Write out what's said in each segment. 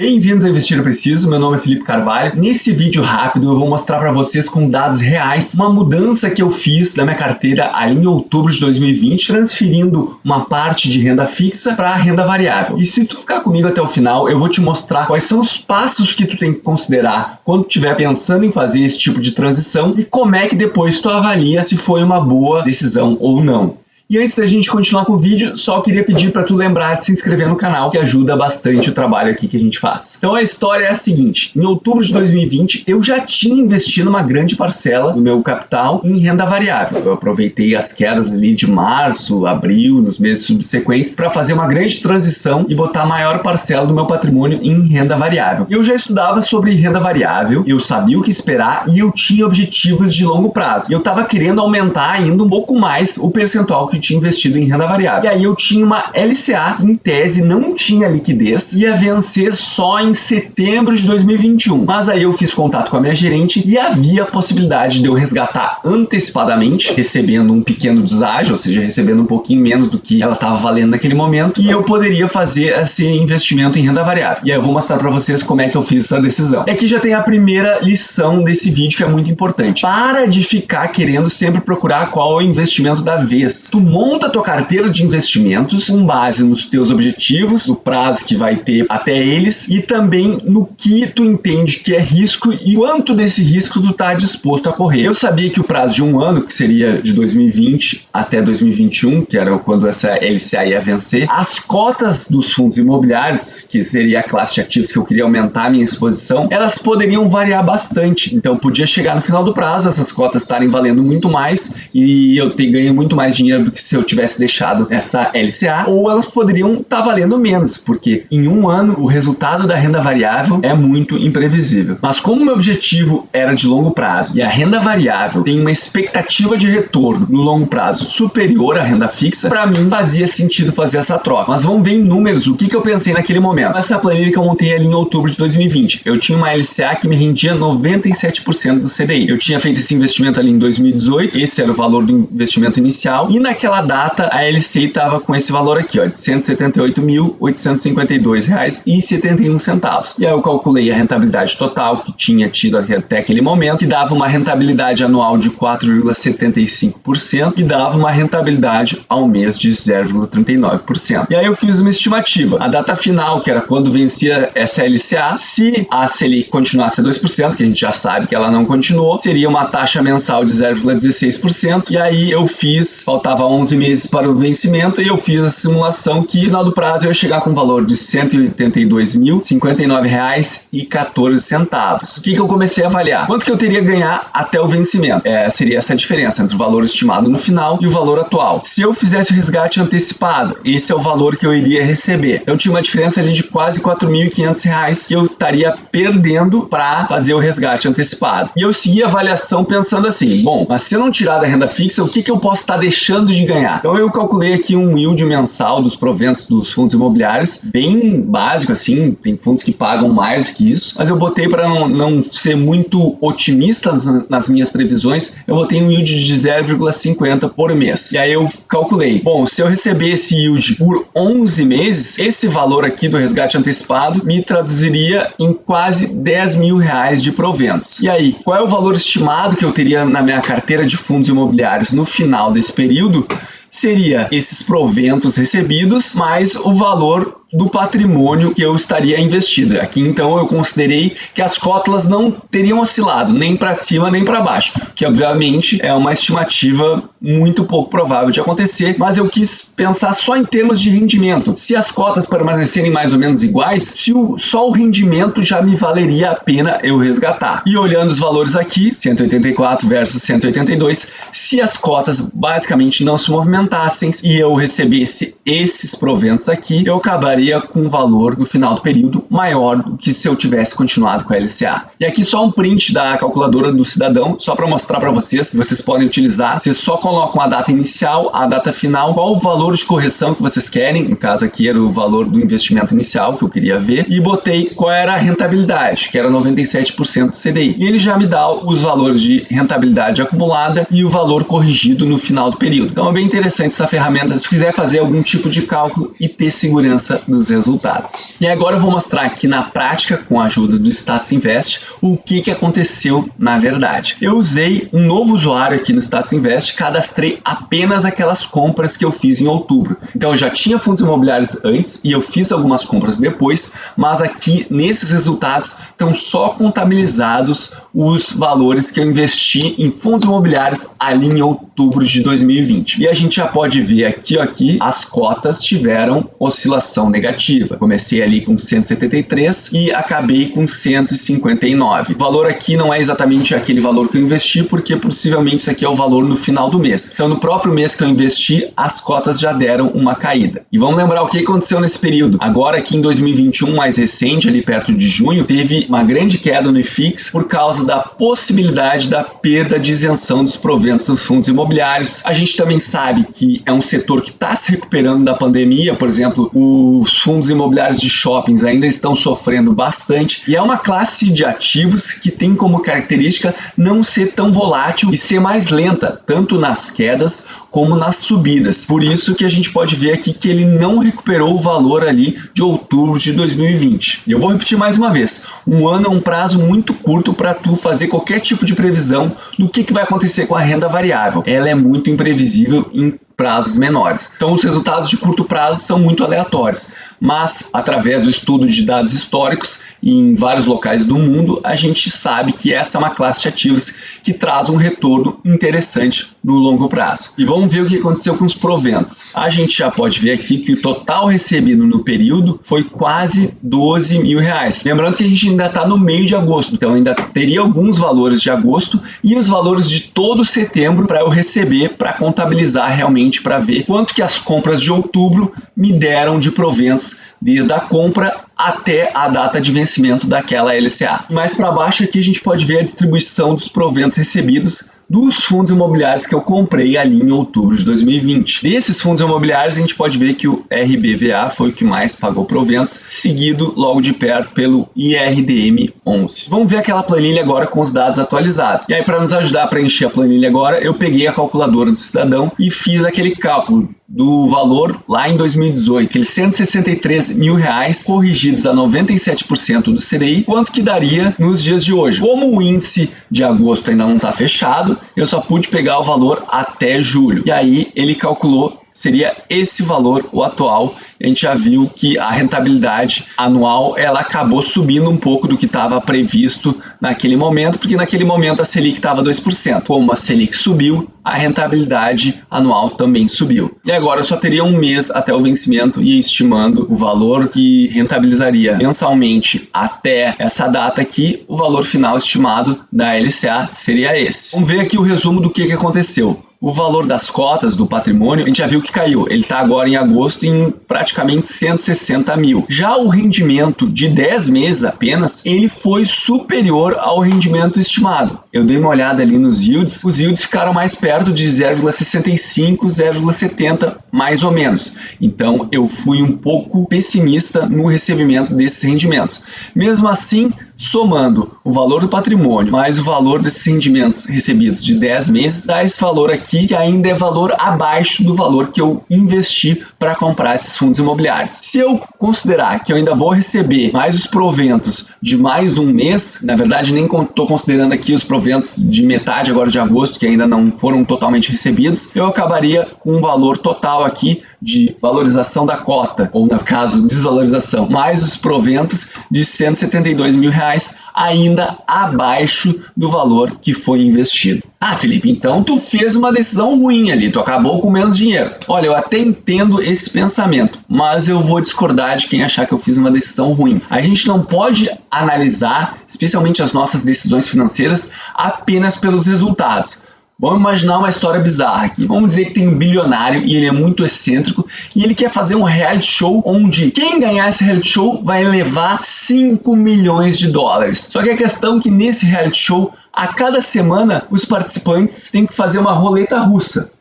Bem-vindos a Investir Eu Preciso, meu nome é Felipe Carvalho. Nesse vídeo rápido eu vou mostrar para vocês com dados reais uma mudança que eu fiz da minha carteira ali em outubro de 2020, transferindo uma parte de renda fixa para a renda variável. E se tu ficar comigo até o final, eu vou te mostrar quais são os passos que tu tem que considerar quando tu estiver pensando em fazer esse tipo de transição e como é que depois tu avalia se foi uma boa decisão ou não. E antes da gente continuar com o vídeo, só queria pedir para tu lembrar de se inscrever no canal, que ajuda bastante o trabalho aqui que a gente faz. Então a história é a seguinte: em outubro de 2020, eu já tinha investido uma grande parcela do meu capital em renda variável. Eu aproveitei as quedas ali de março, abril, nos meses subsequentes, para fazer uma grande transição e botar a maior parcela do meu patrimônio em renda variável. Eu já estudava sobre renda variável, eu sabia o que esperar e eu tinha objetivos de longo prazo. Eu estava querendo aumentar ainda um pouco mais o percentual que tinha investido em renda variável. E aí eu tinha uma LCA que em tese não tinha liquidez, ia vencer só em setembro de 2021. Mas aí eu fiz contato com a minha gerente e havia a possibilidade de eu resgatar antecipadamente, recebendo um pequeno deságio, ou seja, recebendo um pouquinho menos do que ela estava valendo naquele momento, e eu poderia fazer esse investimento em renda variável. E aí eu vou mostrar para vocês como é que eu fiz essa decisão. E aqui já tem a primeira lição desse vídeo, que é muito importante. Para de ficar querendo sempre procurar qual é o investimento da vez. Tu monta a tua carteira de investimentos com base nos teus objetivos, o prazo que vai ter até eles e também no que tu entende que é risco e quanto desse risco tu está disposto a correr. Eu sabia que o prazo de um ano, que seria de 2020 até 2021, que era quando essa LCA ia vencer, as cotas dos fundos imobiliários, que seria a classe de ativos que eu queria aumentar a minha exposição, elas poderiam variar bastante. Então podia chegar no final do prazo, essas cotas estarem valendo muito mais e eu ter ganho muito mais dinheiro do que se eu tivesse deixado essa LCA, ou elas poderiam estar valendo menos, porque em um ano o resultado da renda variável é muito imprevisível. Mas como meu objetivo era de longo prazo e a renda variável tem uma expectativa de retorno no longo prazo superior à renda fixa, para mim fazia sentido fazer essa troca. Mas vamos ver em números o que eu pensei naquele momento. Essa planilha que eu montei ali em outubro de 2020, eu tinha uma LCA que me rendia 97% do CDI. Eu tinha feito esse investimento ali em 2018, esse era o valor do investimento inicial, e naquela data a LCI estava com esse valor aqui, ó, de R$ 178.852,71. E aí eu calculei a rentabilidade total que tinha tido até aquele momento, que dava uma rentabilidade anual de 4,75% e dava uma rentabilidade ao mês de 0,39%. E aí eu fiz uma estimativa. A data final, que era quando vencia essa LCA, se a Selic continuasse a 2%, que a gente já sabe que ela não continuou, seria uma taxa mensal de 0,16%. E aí eu fiz, faltava 11 meses para o vencimento, e eu fiz a simulação que no final do prazo eu ia chegar com um valor de R$ 182.059,14. O que eu comecei a avaliar? Quanto que eu teria a ganhar até o vencimento? Seria essa diferença entre o valor estimado no final e o valor atual. Se eu fizesse o resgate antecipado, esse é o valor que eu iria receber. Eu tinha uma diferença ali de quase R$ 4.500 que eu estaria perdendo para fazer o resgate antecipado. E eu segui a avaliação pensando assim: bom, mas se eu não tirar da renda fixa, o que eu posso estar deixando de ganhar? Então eu calculei aqui um yield mensal dos proventos dos fundos imobiliários, bem básico assim, tem fundos que pagam mais do que isso, mas eu botei para não ser muito otimista nas minhas previsões, eu botei um yield de 0,50 por mês. E aí eu calculei, bom, se eu receber esse yield por 11 meses, esse valor aqui do resgate antecipado me traduziria em quase R$10.000 de proventos. E aí, qual é o valor estimado que eu teria na minha carteira de fundos imobiliários no final desse período? Seria esses proventos recebidos mais o valor do patrimônio que eu estaria investido. Aqui então eu considerei que as cotas não teriam oscilado nem para cima nem para baixo, que obviamente é uma estimativa muito pouco provável de acontecer, mas eu quis pensar só em termos de rendimento. Se as cotas permanecerem mais ou menos iguais, só o rendimento já me valeria a pena eu resgatar. E olhando os valores aqui, 184 versus 182, se as cotas basicamente não se movimentassem e eu recebesse esses proventos aqui, eu acabaria com um valor no final do período maior do que se eu tivesse continuado com a LCA. E aqui só um print da calculadora do cidadão, só para mostrar para vocês, vocês podem utilizar, vocês só colocam a data inicial, a data final, qual o valor de correção que vocês querem, no caso aqui era o valor do investimento inicial que eu queria ver, e botei qual era a rentabilidade, que era 97% do CDI. E ele já me dá os valores de rentabilidade acumulada e o valor corrigido no final do período. Então é bem interessante essa ferramenta se quiser fazer algum tipo de cálculo e ter segurança dos resultados. E agora eu vou mostrar aqui na prática, com a ajuda do Status Invest, o que aconteceu na verdade. Eu usei um novo usuário aqui no Status Invest, cadastrei apenas aquelas compras que eu fiz em outubro. Então eu já tinha fundos imobiliários antes e eu fiz algumas compras depois, mas aqui nesses resultados estão só contabilizados os valores que eu investi em fundos imobiliários ali em outubro de 2020. E a gente já pode ver aqui as cotas tiveram oscilação negativa. Comecei ali com 173 e acabei com 159. O valor aqui não é exatamente aquele valor que eu investi, porque possivelmente isso aqui é o valor no final do mês. Então no próprio mês que eu investi, as cotas já deram uma caída. E vamos lembrar o que aconteceu nesse período. Agora aqui em 2021, mais recente, ali perto de junho, teve uma grande queda no IFIX por causa da possibilidade da perda de isenção dos proventos dos fundos imobiliários. A gente também sabe que é um setor que está se recuperando da pandemia, por exemplo, os fundos imobiliários de shoppings ainda estão sofrendo bastante e é uma classe de ativos que tem como característica não ser tão volátil e ser mais lenta, tanto nas quedas como nas subidas. Por isso que a gente pode ver aqui que ele não recuperou o valor ali de outubro de 2020. E eu vou repetir mais uma vez, um ano é um prazo muito curto para tu fazer qualquer tipo de previsão do que vai acontecer com a renda variável. Ela é muito imprevisível em prazos menores. Então os resultados de curto prazo são muito aleatórios, mas através do estudo de dados históricos em vários locais do mundo, a gente sabe que essa é uma classe de ativos que traz um retorno interessante no longo prazo. E vamos ver o que aconteceu com os proventos. A gente já pode ver aqui que o total recebido no período foi quase 12 mil reais. Lembrando que a gente ainda está no meio de agosto, então ainda teria alguns valores de agosto e os valores de todo setembro para eu receber, para contabilizar realmente, para ver quanto que as compras de outubro me deram de proventos desde a compra até a data de vencimento daquela LCA. Mais para baixo aqui a gente pode ver a distribuição dos proventos recebidos dos fundos imobiliários que eu comprei ali em outubro de 2020. Desses fundos imobiliários a gente pode ver que o RBVA foi o que mais pagou proventos, seguido logo de perto pelo IRDM 11. Vamos ver aquela planilha agora com os dados atualizados. E aí, para nos ajudar a preencher a planilha agora, eu peguei a calculadora do cidadão e fiz aquele cálculo do valor lá em 2018, aqueles 163 mil reais corrigidos a 97% do CDI, quanto que daria nos dias de hoje. Como o índice de agosto ainda não está fechado, eu só pude pegar o valor até julho. E aí ele calculou, seria esse valor, o atual. A gente já viu que a rentabilidade anual ela acabou subindo um pouco do que estava previsto naquele momento, porque naquele momento a Selic estava 2%. Como a Selic subiu, a rentabilidade anual também subiu. E agora eu só teria um mês até o vencimento e estimando o valor que rentabilizaria mensalmente até essa data aqui, o valor final estimado da LCA seria esse. Vamos ver aqui o resumo do que aconteceu. O valor das cotas do patrimônio, a gente já viu que caiu. Ele está agora em agosto em praticamente 160 mil. Já o rendimento de 10 meses apenas, ele foi superior ao rendimento estimado. Eu dei uma olhada ali nos yields. Os yields ficaram mais perto de 0,65, 0,70 mais ou menos. Então eu fui um pouco pessimista no recebimento desses rendimentos. Mesmo assim, somando o valor do patrimônio mais o valor desses rendimentos recebidos de 10 meses, dá esse valor aqui que ainda é valor abaixo do valor que eu investi para comprar esses fundos imobiliários. Se eu considerar que eu ainda vou receber mais os proventos de mais um mês, na verdade nem estou considerando aqui os proventos de metade agora de agosto, que ainda não foram totalmente recebidos, eu acabaria com um valor total aqui de valorização da cota, ou no caso desvalorização, mais os proventos de 172 mil reais, ainda abaixo do valor que foi investido. Ah, Felipe, então tu fez uma decisão ruim ali, tu acabou com menos dinheiro. Olha, eu até entendo esse pensamento, mas eu vou discordar de quem achar que eu fiz uma decisão ruim. A gente não pode analisar, especialmente as nossas decisões financeiras, apenas pelos resultados. Vamos imaginar uma história bizarra aqui. Vamos dizer que tem um bilionário e ele é muito excêntrico e ele quer fazer um reality show onde quem ganhar esse reality show vai levar 5 milhões de dólares. Só que a questão é que nesse reality show, a cada semana, os participantes têm que fazer uma roleta russa.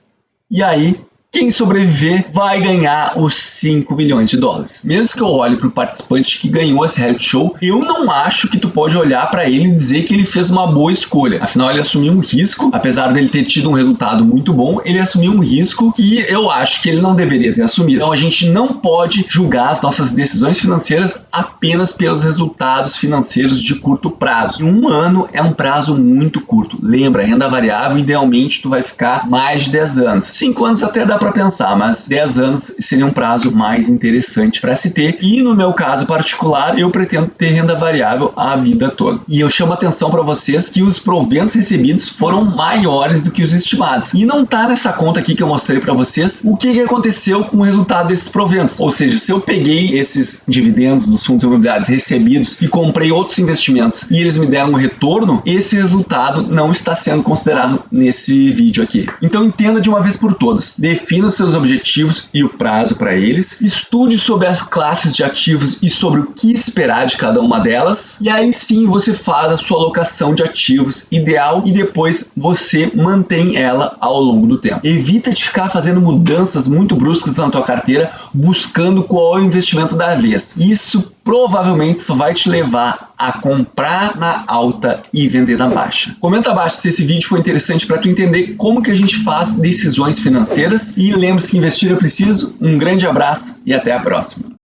E aí, quem sobreviver vai ganhar os 5 milhões de dólares. Mesmo que eu olhe para o participante que ganhou esse reality show, eu não acho que tu pode olhar para ele e dizer que ele fez uma boa escolha. Afinal, ele assumiu um risco, apesar dele ter tido um resultado muito bom, ele assumiu um risco que eu acho que ele não deveria ter assumido. Então, a gente não pode julgar as nossas decisões financeiras apenas pelos resultados financeiros de curto prazo. E um ano é um prazo muito curto. Lembra, renda variável, idealmente, tu vai ficar mais de 10 anos. 5 anos até dá para pensar, mas 10 anos seria um prazo mais interessante para se ter. E no meu caso particular, eu pretendo ter renda variável a vida toda. E eu chamo a atenção para vocês que os proventos recebidos foram maiores do que os estimados. E não tá nessa conta aqui que eu mostrei para vocês o que aconteceu com o resultado desses proventos. Ou seja, se eu peguei esses dividendos dos fundos imobiliários recebidos e comprei outros investimentos e eles me deram um retorno, esse resultado não está sendo considerado nesse vídeo aqui. Então entenda de uma vez por todas. Defina os seus objetivos e o prazo para eles, estude sobre as classes de ativos e sobre o que esperar de cada uma delas, e aí sim você faz a sua alocação de ativos ideal e depois você mantém ela ao longo do tempo. Evita de ficar fazendo mudanças muito bruscas na tua carteira, buscando qual é o investimento da vez. Isso provavelmente só vai te levar a comprar na alta e vender na baixa. Comenta abaixo se esse vídeo foi interessante para tu entender como que a gente faz decisões financeiras e lembre-se que investir é preciso. Um grande abraço e até a próxima.